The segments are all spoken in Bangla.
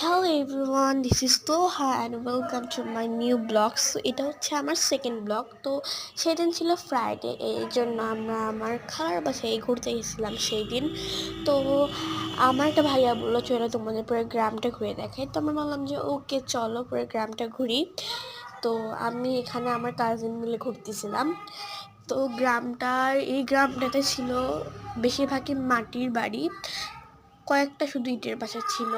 Hello everyone, this is Toha and welcome to my new blog. So এটা হচ্ছে আমার সেকেন্ড ব্লগ। তো সেদিন ছিল ফ্রাইডে, এই জন্য আমরা আমার খালার বাসায় ঘুরতে গেছিলাম সেই দিন। তো আমার একটা ভাইয়া বললো চলো তোমাদের পুরো গ্রামটা ঘুরে দেখাই। তো আমরা বললাম যে ওকে চলো পুরো গ্রামটা ঘুরি। তো আমি এখানে আমার কাজিন মিলে ঘুরতেছিলাম। তো এই গ্রামটাতে ছিল বেশিরভাগই মাটির বাড়ি, কয়েকটা শুধু ইটের বাসা ছিল।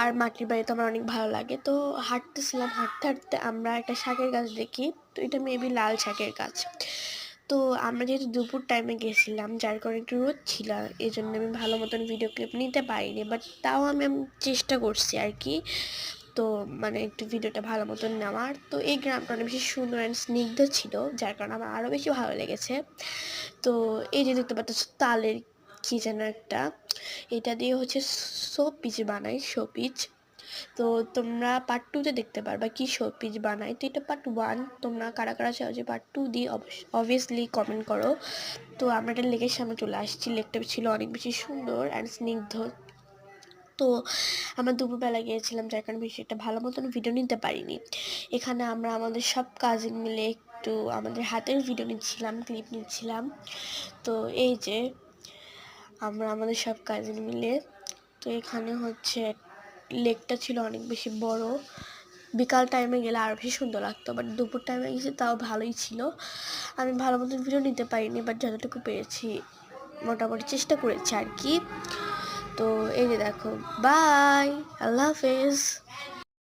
আর মাটির বাড়ি তো আমার অনেক ভালো লাগে। তো হাঁটতেছিলাম, হাঁটতে হাঁটতে আমরা একটা শাকের গাছ দেখি। তো এটা মেবি লাল শাকের গাছ। তো আমরা যেহেতু দুপুর টাইমে গেছিলাম, যার কারণে একটু রোদ ছিল, এই জন্য আমি ভালো মতন ভিডিও ক্লিপ নিতে পারিনি, বাট তাও আমি চেষ্টা করছি আর কি। তো মানে একটু ভিডিওটা ভালো মতন নেওয়ার। তো এই গ্রামটা অনেক বেশি সুন্দর অ্যান্ড স্নিগ্ধ ছিল, যার কারণে আমার আরও বেশি ভালো লেগেছে। তো এই যে দেখতে পাচ্ছ তালের কি যেন একটা, এটা দিয়ে হচ্ছে শোপিস বানায়, শোপিস। তো তোমরা পার্ট টুতে দেখতে পারবা কি শোপিস বানায়। তো এটা পার্ট ওয়ান, তোমরা কারা কারা চাও যে পার্ট টু দিয়ে অবভিয়াসলি কমেন্ট করো। তো আমরা একটা লেকের সামনে চলে আসছি, লেকটা ছিল অনেক বেশি সুন্দর অ্যান্ড স্নিগ্ধ। তো আমরা দুপুরবেলা গিয়েছিলাম, যার কারণে বেশি একটা ভালো মতন ভিডিও নিতে পারিনি। এখানে আমরা আমাদের সব কাজিন মিলে একটু আমাদের হাতের ভিডিও নিচ্ছিলাম, ক্লিপ নিচ্ছিলাম। তো এই যে আমরা আমাদের সব কাজিন মিলে, তো এখানে হচ্ছে লেকটা ছিল অনেক বেশি বড়। বিকাল টাইমে গেলে আরও বেশি সুন্দর লাগতো, বাট দুপুর টাইমে গেছি তাও ভালোই ছিল। আমি ভালো মতন ভিডিও নিতে পারিনি, বাট যতটুকু পেরেছি মোটামুটি চেষ্টা করেছি আর কি। তো এই যে দেখো, বাই, আল্লাহ হাফেজ।